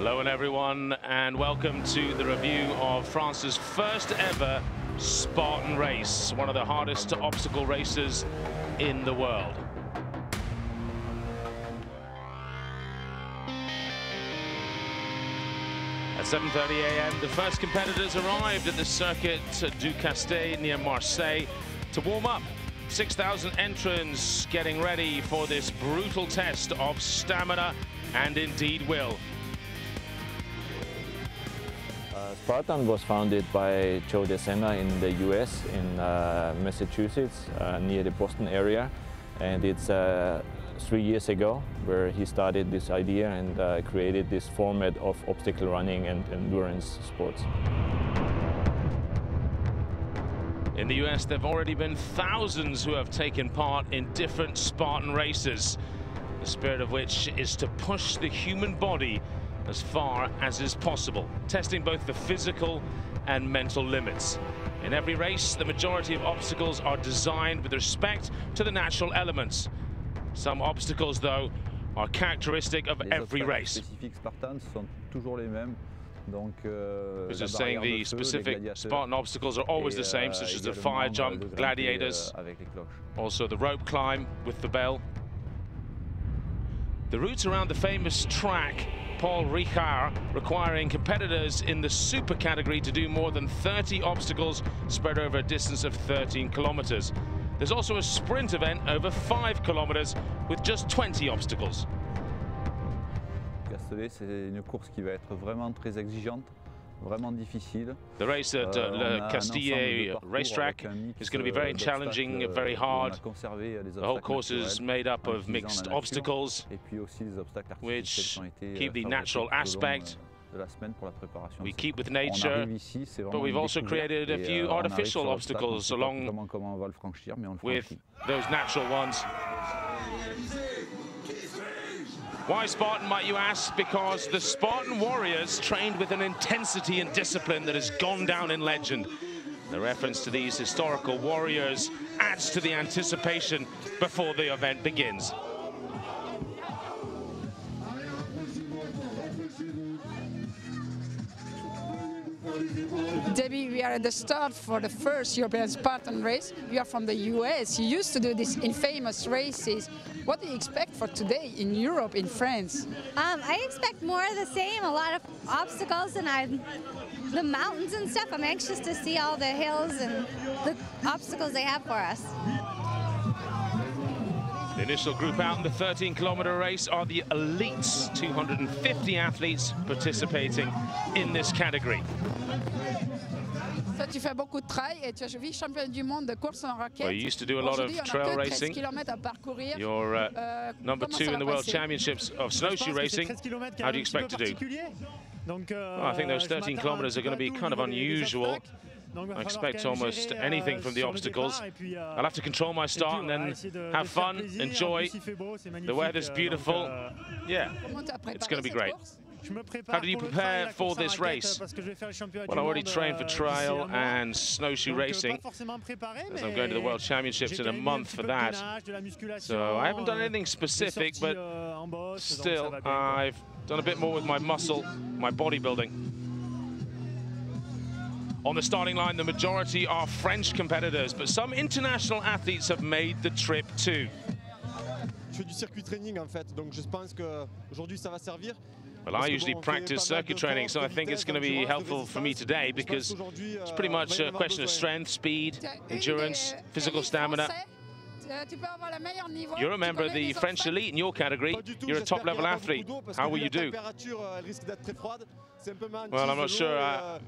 Hello everyone, and welcome to the review of France's first ever Spartan race, one of the hardest obstacle races in the world. At 7:30 a.m, the first competitors arrived at the Circuit du Castet near Marseille to warm up. 6,000 entrants getting ready for this brutal test of stamina and indeed will. Spartan was founded by Joe DeSena in the US, in Massachusetts, near the Boston area. And it's 3 years ago where he started this idea and created this format of obstacle running and endurance sports. In the US, there have already been thousands who have taken part in different Spartan races, the spirit of which is to push the human body as far as is possible, testing both the physical and mental limits. In every race, the majority of obstacles are designed with respect to the natural elements. Some obstacles, though, are characteristic of every race. This is saying the specific Spartan obstacles are always the same, such as the fire jump, gladiators, also the rope climb with the bell. The routes around the famous track Paul Ricard, requiring competitors in the super category to do more than 30 obstacles spread over a distance of 13 kilometers. There's also a sprint event over 5 kilometers with just 20 obstacles. C'est une course qui va être vraiment très exigeante, vraiment difficile. The race at Le Castillet racetrack is going to be very challenging, very hard. The whole course is made up of mixed obstacles, which keep the natural aspect. We keep with nature, but we've also created a few artificial obstacles along with those natural ones. Why Spartan, might you ask? Because the Spartan warriors trained with an intensity and discipline that has gone down in legend. The reference to these historical warriors adds to the anticipation before the event begins. Debbie, we are at the start for the first European Spartan race. You are from the US. You used to do these infamous races. What do you expect for today in Europe, in France? I expect more of the same, a lot of obstacles and the mountains and stuff. I'm anxious to see all the hills and the obstacles they have for us. The initial group out in the 13-kilometer race are the elites, 250 athletes participating in this category. Tu fais beaucoup de trail et tu as vu champion du monde de course en raquette. Well, you used to do a lot of trail racing. You're number 2 in the World Championships of snowshoe racing. How do you expect to do? Well, I think those 13 kilometers are going to be kind of unusual. I expect almost anything from the obstacles. I'll have to control my start and then have fun, enjoy. The weather's beautiful. Yeah, it's going to be great. How do you prepare for this race? Well, I already trained for trail and snowshoe racing, as I'm going to the World Championships in a month for that. So I haven't done anything specific, but still, I've done a bit more with my muscle, my bodybuilding. On the starting line, the majority are French competitors, but some international athletes have made the trip too. Je fais du circuit training en fait, donc je pense qu'aujourd'hui ça va servir. Well, I usually practice circuit training, so I think it's going to be helpful for me today because it's pretty much a question of strength, speed, endurance, physical stamina. You're a member of the French elite in your category. You're a top-level athlete. How will you do? Well, I'm not sure. I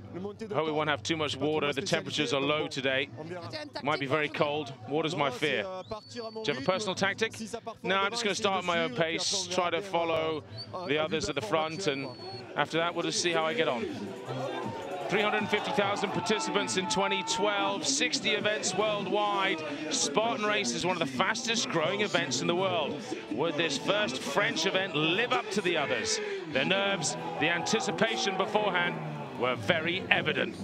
hope we won't have too much water. The temperatures are low today. Might be very cold. Water's my fear. Do you have a personal tactic? No, I'm just going to start at my own pace, try to follow the others at the front, and after that, we'll just see how I get on. 350,000 participants in 2012, 60 events worldwide. Spartan Race is one of the fastest growing events in the world. Would this first French event live up to the others? The nerves, the anticipation beforehand were very evident.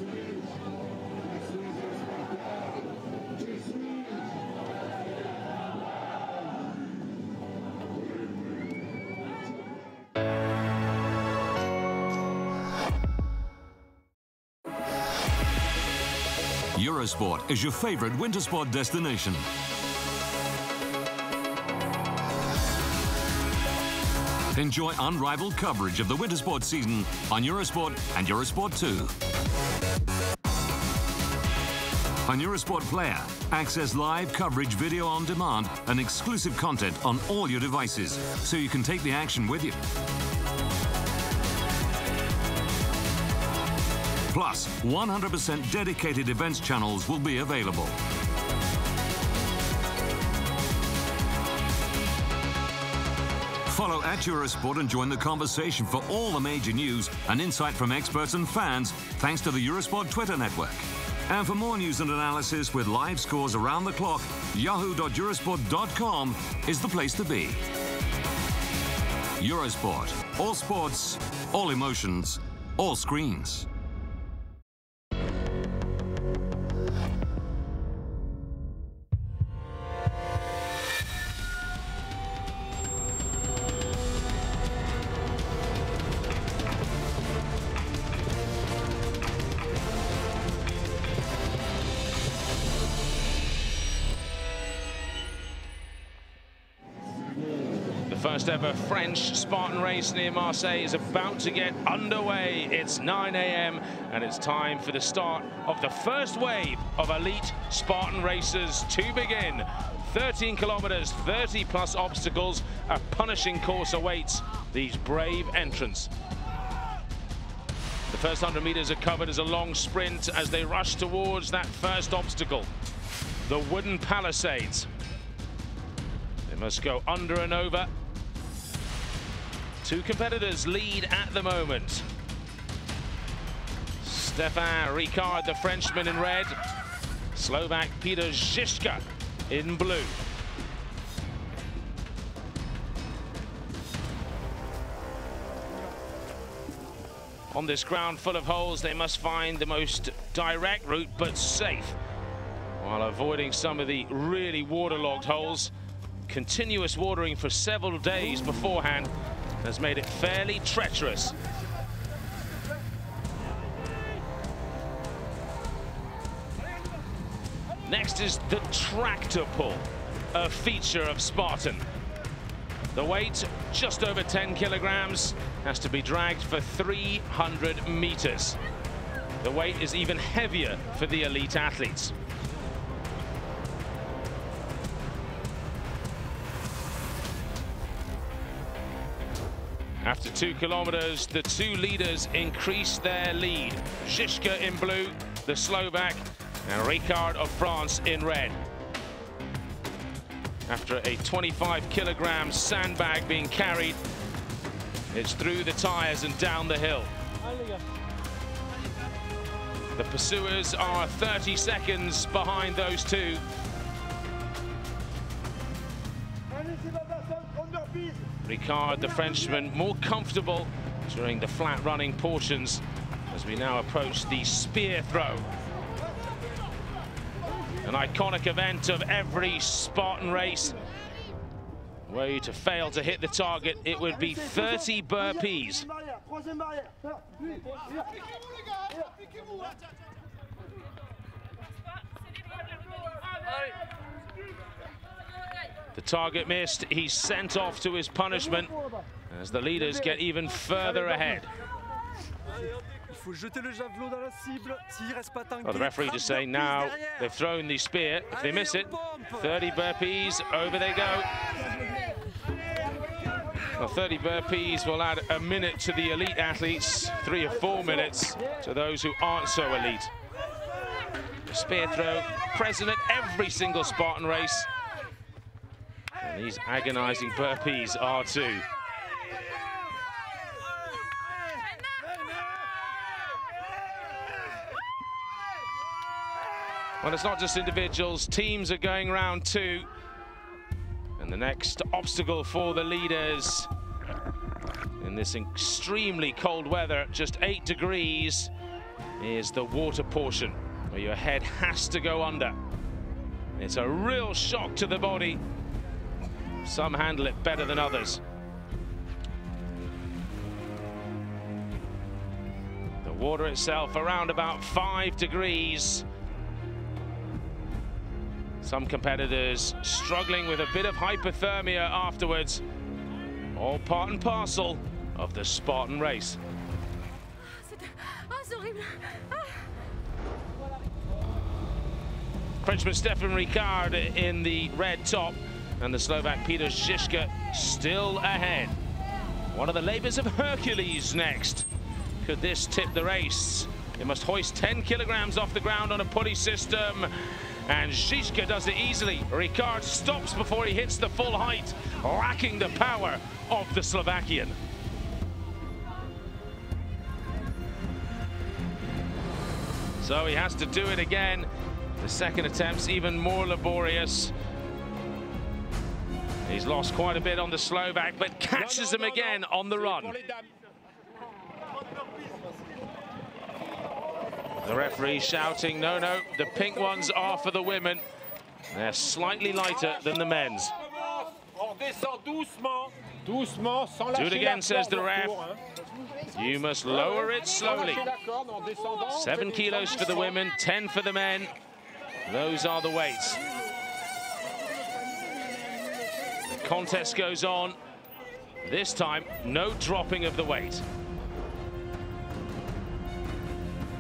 Eurosport is your favorite winter sport destination. Enjoy unrivaled coverage of the winter sports season on Eurosport and Eurosport 2. On Eurosport Player, access live coverage, video on demand, and exclusive content on all your devices, so you can take the action with you. Plus, 100% dedicated events channels will be available. Follow at Eurosport and join the conversation for all the major news and insight from experts and fans, thanks to the Eurosport Twitter network. And for more news and analysis with live scores around the clock, yahoo.eurosport.com is the place to be. Eurosport. All sports, all emotions, all screens. First ever French Spartan race near Marseille is about to get underway. It's 9 a.m. and it's time for the start of the first wave of elite Spartan racers to begin. 13 kilometers, 30 plus obstacles. A punishing course awaits these brave entrants. The first 100 meters are covered as a long sprint as they rush towards that first obstacle, the wooden palisades. They must go under and over. Two competitors lead at the moment. Ricard, the Frenchman, in red. Slovak Peter Žižka in blue. On this ground full of holes, they must find the most direct route but safe, while avoiding some of the really waterlogged holes. Continuous watering for several days beforehand has made it fairly treacherous. Next is the tractor pull, a feature of Spartan. The weight, just over 10 kilograms, has to be dragged for 300 meters. The weight is even heavier for the elite athletes. After 2 kilometers, the two leaders increase their lead. Žižka in blue, the Slovak, and Ricard of France in red. After a 25-kilogram sandbag being carried, it's through the tires and down the hill. The pursuers are 30 seconds behind those two. Ricard, the Frenchman, more comfortable during the flat running portions as we now approach the spear throw. An iconic event of every Spartan race. Were you to fail to hit the target, it would be 30 burpees. The target missed, he's sent off to his punishment as the leaders get even further ahead. Well, the referee just saying now they've thrown the spear. If they miss it, 30 burpees, over they go. Well, 30 burpees will add a minute to the elite athletes, 3 or 4 minutes to those who aren't so elite. The spear throw present at every single Spartan race. And these agonizing burpees are too. Well, it's not just individuals, teams are going round too. And the next obstacle for the leaders in this extremely cold weather, just 8 degrees, is the water portion, where your head has to go under. It's a real shock to the body. Some handle it better than others. The water itself around about 5 degrees. Some competitors struggling with a bit of hypothermia afterwards. All part and parcel of the Spartan race. Frenchman Stefan Ricard in the red top, and the Slovak Peter Žižka still ahead. One of the labors of Hercules next. Could this tip the race? It must hoist 10 kilograms off the ground on a pulley system, and Žižka does it easily. Ricard stops before he hits the full height, lacking the power of the Slovakian. So he has to do it again. The second attempt's even more laborious. He's lost quite a bit on the Slovak, but catches him again on the run. The referee shouting, no, no, the pink ones are for the women. They're slightly lighter than the men's. Do it again, says the ref. You must lower it slowly. 7 kilos for the women, 10 for the men. Those are the weights. The contest goes on. This time, no dropping of the weight.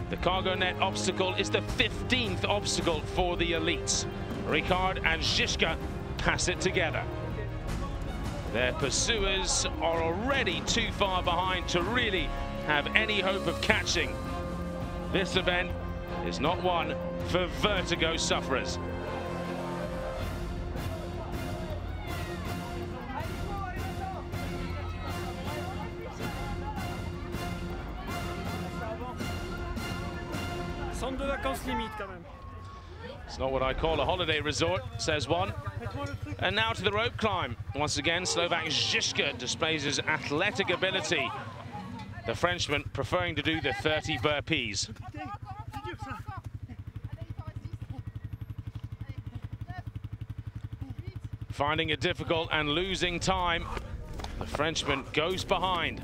The cargo net obstacle is the 15th obstacle for the elites. Ricard and Žižka pass it together. Their pursuers are already too far behind to really have any hope of catching. This event is not one for vertigo sufferers. It's not what I call a holiday resort, says one. And now to the rope climb. Once again, Slovak Žižka displays his athletic ability. The Frenchman preferring to do the 30 burpees. Finding it difficult and losing time. The Frenchman goes behind.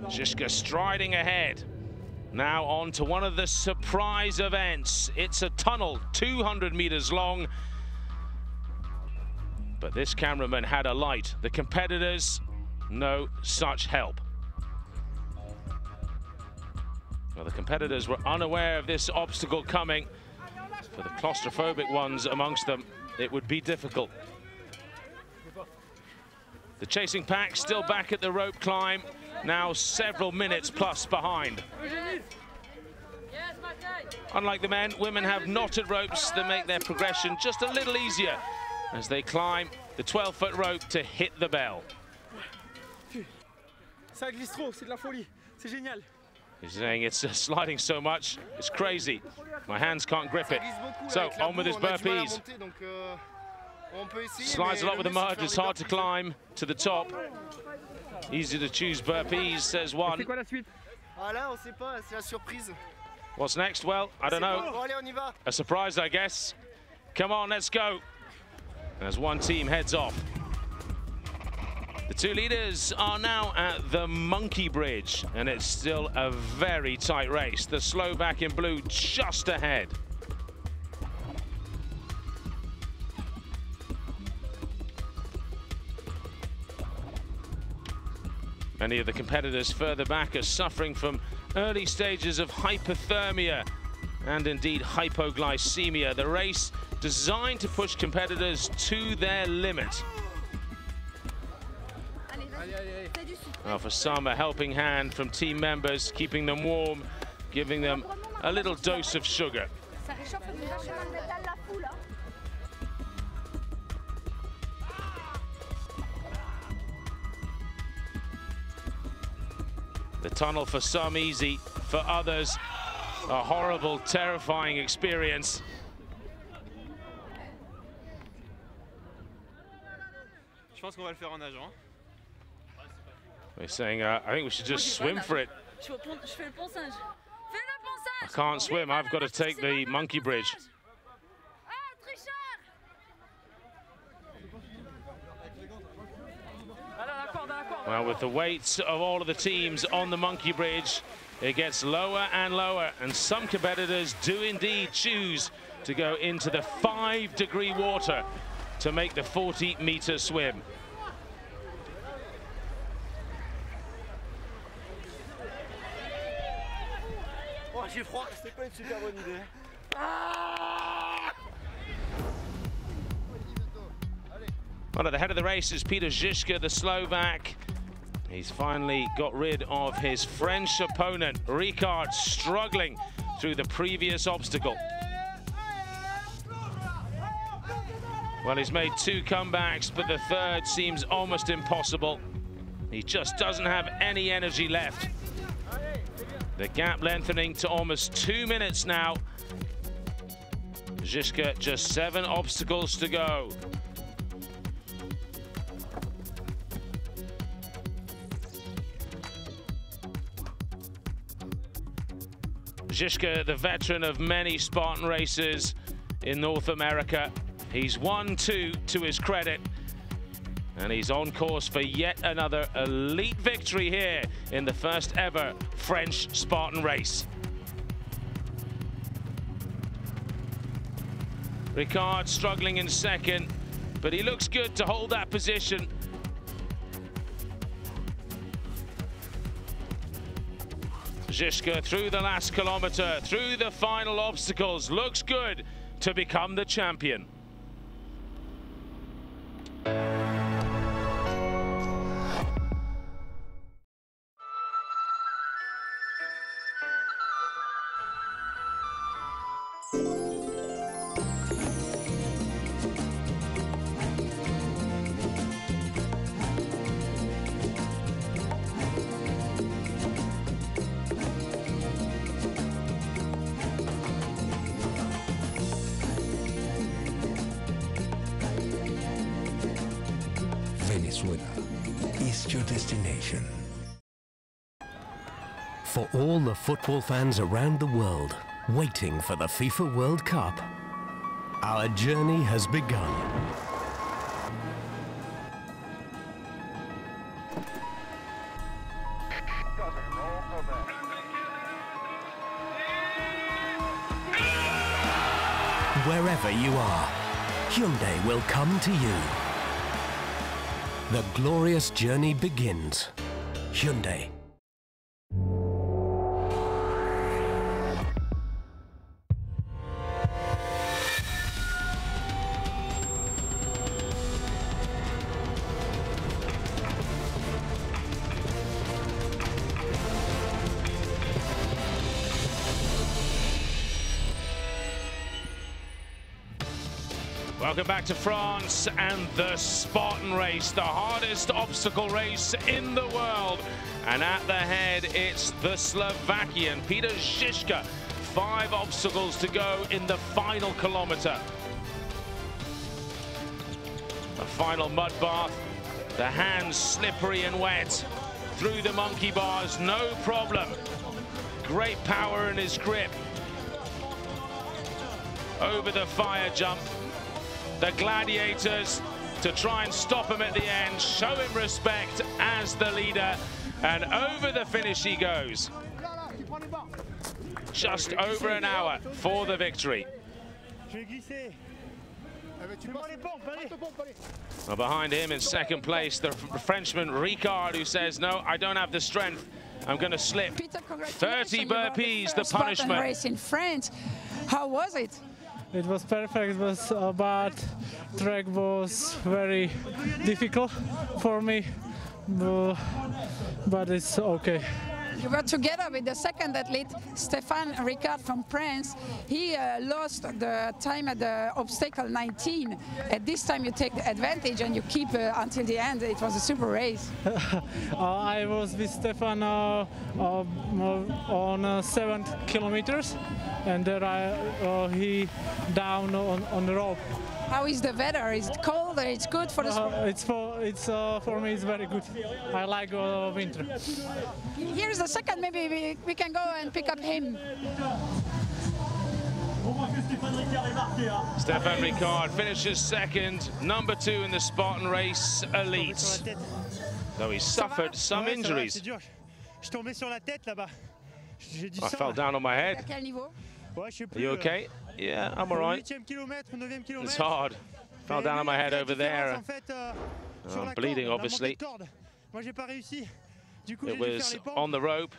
Žižka striding ahead. Now on to one of the surprise events. It's a tunnel 200 meters long. But this cameraman had a light. The competitors, no such help. Well, the competitors were unaware of this obstacle coming. For the claustrophobic ones amongst them, it would be difficult. The chasing pack still back at the rope climb, now several minutes plus behind. Unlike the men, women have knotted ropes that make their progression just a little easier as they climb the 12-foot rope to hit the bell. He's saying it's sliding so much, it's crazy. My hands can't grip it. So on with his burpees. Slides a lot with the mud, it's hard to climb to the top. Easy to choose burpees, says one. What's next? Well, I don't know. A surprise, I guess. Come on, let's go. As one team heads off. The two leaders are now at the Monkey Bridge, and it's still a very tight race. The Slovak in blue just ahead. Many of the competitors further back are suffering from early stages of hypothermia and indeed hypoglycemia. The race designed to push competitors to their limit. Well, for some, a helping hand from team members, keeping them warm, giving them a little dose of sugar. The tunnel for some easy, for others a horrible, terrifying experience. We're saying, I think we should just swim for it. I can't swim, I've got to take the monkey bridge. Well, with the weights of all of the teams on the monkey bridge, it gets lower and lower, and some competitors do indeed choose to go into the 5-degree water to make the 40-meter swim. Oh, j'ai froid, c'était pas une super bonne idée. Well, at the head of the race is Peter Žižka, the Slovak. He's finally got rid of his French opponent, Ricard, struggling through the previous obstacle. Well, he's made 2 comebacks, but the third seems almost impossible. He just doesn't have any energy left. The gap lengthening to almost 2 minutes now. Žižka, just 7 obstacles to go. Žižka, the veteran of many Spartan races in North America. He's won 2 to his credit, and he's on course for yet another elite victory here in the first ever French Spartan race. Ricard struggling in second, but he looks good to hold that position. Žižka through the last kilometer, through the final obstacles, looks good to become the champion. Venezuela is your destination. For all the football fans around the world waiting for the FIFA World Cup, our journey has begun. Wherever you are, Hyundai will come to you. The glorious journey begins. Hyundai. Welcome back to France and the Spartan race, the hardest obstacle race in the world. And at the head, it's the Slovakian Peter Žižka. 5 obstacles to go in the final kilometer. A final mud bath, the hands slippery and wet. Through the monkey bars, no problem. Great power in his grip. Over the fire jump. The gladiators to try and stop him at the end, show him respect as the leader, and over the finish he goes. Just over an hour for the victory. Well, behind him in second place, the Frenchman Ricard, who says, no, I don't have the strength. I'm going to slip. Peter, 30 burpees, the punishment. Race in France. How was it? It was perfect. It was bad. Track was very difficult for me, but it's okay. You were together with the second athlete, Stéphane Ricard from France. He lost the time at the obstacle 19. At this time you take the advantage and you keep until the end. It was a super race. I was with Stéphane on 7 kilometers, and there he down on the rope. How is the weather? Is it cold or it's good for the sport? For me it's very good. I like winter. Here's the second, maybe we can go and pick up him. Stéphane Ricard finishes second, number 2 in the Spartan race elite. Though he suffered some injuries. I fell down on my head. Are you okay? Yeah, I'm all right. It's hard. Fell down on my head over there. I'm bleeding, obviously. It was on the rope.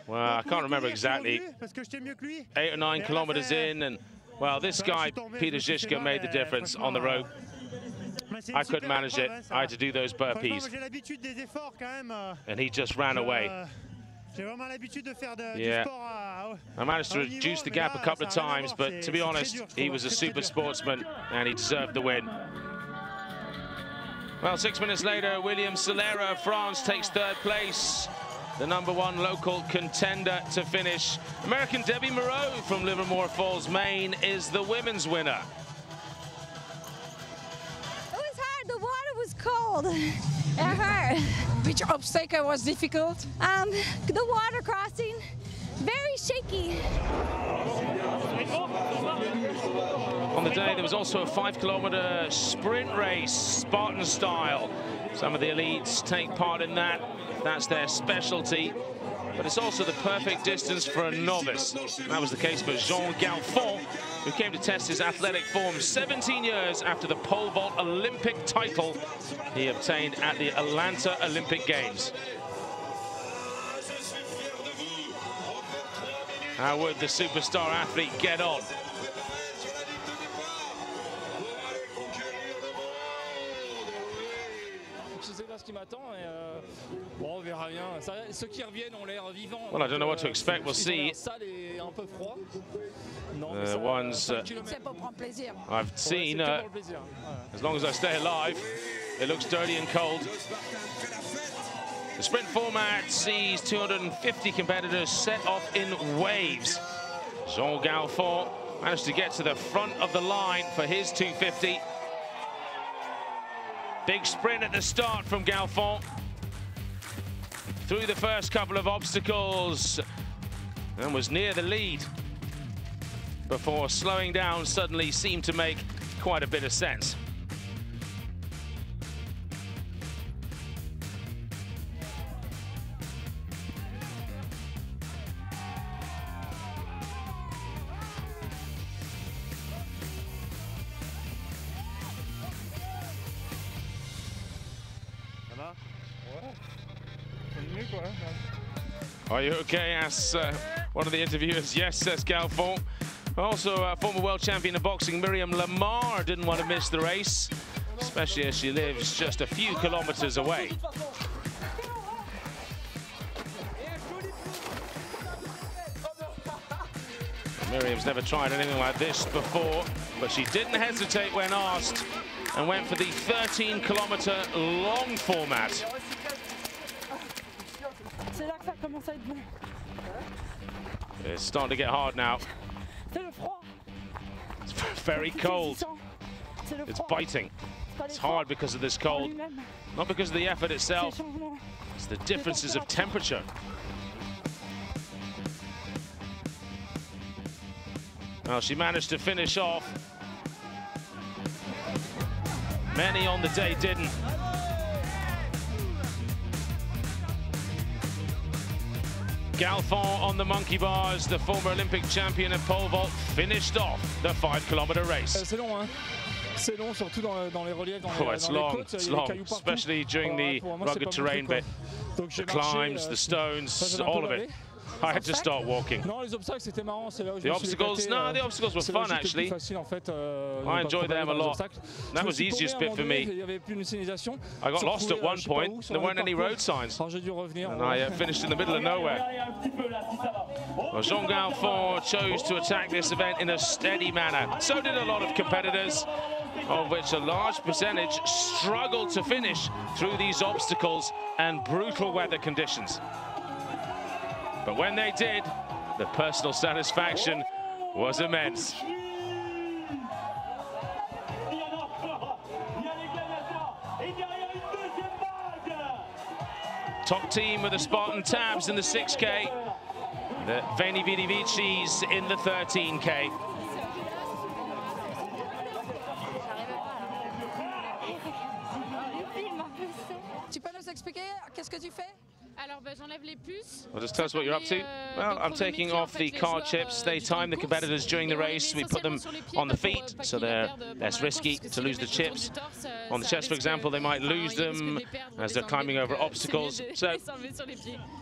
Well, I can't remember exactly. 8 or 9 kilometers in, and well, this guy, Peter Žižka, made the difference on the rope. I couldn't manage it. I had to do those burpees. And he just ran away. Yeah. I managed to reduce the gap a couple of times, but to be honest, he was a super sportsman and he deserved the win. Well, 6 minutes later, William Solera of France takes 3rd place. The #1 local contender to finish. American Debbie Moreau from Livermore Falls, Maine, is the women's winner. It was hard. The water was cold. It hurt. Which obstacle was difficult? The water crossing. Very shaky. On the day, there was also a 5-kilometer sprint race, Spartan style. Some of the elites take part in that. That's their specialty. But it's also the perfect distance for a novice. That was the case for Jean Galfond, who came to test his athletic form 17 years after the pole vault Olympic title he obtained at the Atlanta Olympic Games. How would the superstar athlete get on? Well, I don't know what to expect. We'll see. The ones I've seen, as long as I stay alive, it looks dirty and cold. The sprint format sees 250 competitors set off in waves. Jean Galfond managed to get to the front of the line for his 250. Big sprint at the start from Galfond. Through the first couple of obstacles and was near the lead before slowing down suddenly seemed to make quite a bit of sense. Are you okay? Asks one of the interviewers. Yes, says Galfond. Also, former world champion of boxing Miriam Lamar didn't want to miss the race, especially as she lives just a few kilometers away. Miriam's never tried anything like this before, but she didn't hesitate when asked and went for the 13-kilometer long format. It's starting to get hard now. It's very cold. It's biting. It's hard because of this cold. Not because of the effort itself. It's the differences of temperature. Well, she managed to finish off. Many on the day didn't. Galfond on the monkey bars, the former Olympic champion in pole vault, finished off the 5-kilometer race. C'est long, hein? C'est long, surtout dans les reliefs, it's long, especially during the rugged terrain bit. The climbs, the stones, all of it. I had to start walking. The obstacles, no, the obstacles were fun actually. I enjoyed them a lot. That was the easiest bit for me. I got lost at one point. There weren't any road signs, and I finished in the middle of nowhere. Well, Jean Galfond chose to attack this event in a steady manner. So did a lot of competitors, of which a large percentage struggled to finish through these obstacles and brutal weather conditions. But when they did, the personal satisfaction was immense. Top team with the Spartan tabs in the 6K, the Veni Vidi Vicis in the 13K. Tu peux nous expliquer qu'est-ce que tu fais? Well, just tell us what you're up to. Well, I'm taking off the card chips. They time the competitors during the race. We put them on the feet, so they're less risky to lose the chips. On the chest, for example, they might lose them as they're climbing over obstacles. So,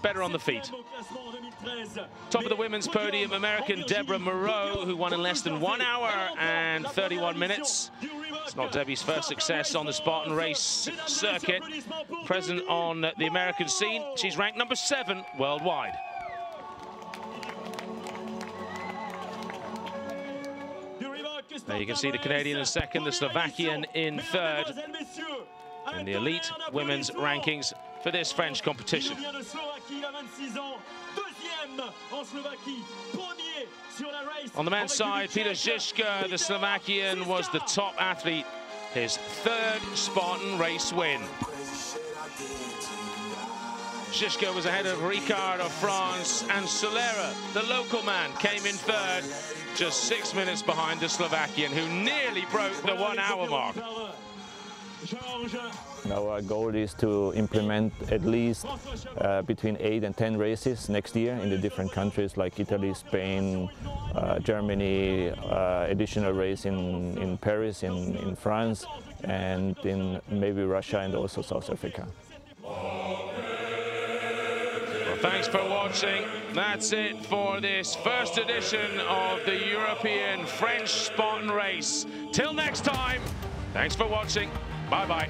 better on the feet. Top of the women's podium, American Deborah Moreau, who won in less than 1 hour and 31 minutes. It's not Debbie's first success on the Spartan race circuit. Present on the American scene, she's ranked number 7 worldwide. There you can see the Canadian in second, the Slovakian in third in the elite women's rankings for this French competition. On the men's side, Peter Žižka, the Slovakian, was the top athlete. His 3rd Spartan race win. Žižka was ahead of Ricard of France, and Solera, the local man, came in 3rd, just 6 minutes behind the Slovakian, who nearly broke the 1 hour mark. Our goal is to implement at least between 8 and 10 races next year in the different countries like Italy, Spain, Germany, additional race in Paris, in France, and in maybe Russia and also South Africa. Well, thanks for watching. That's it for this first edition of the European French Spartan race. Till next time, thanks for watching. Bye-bye.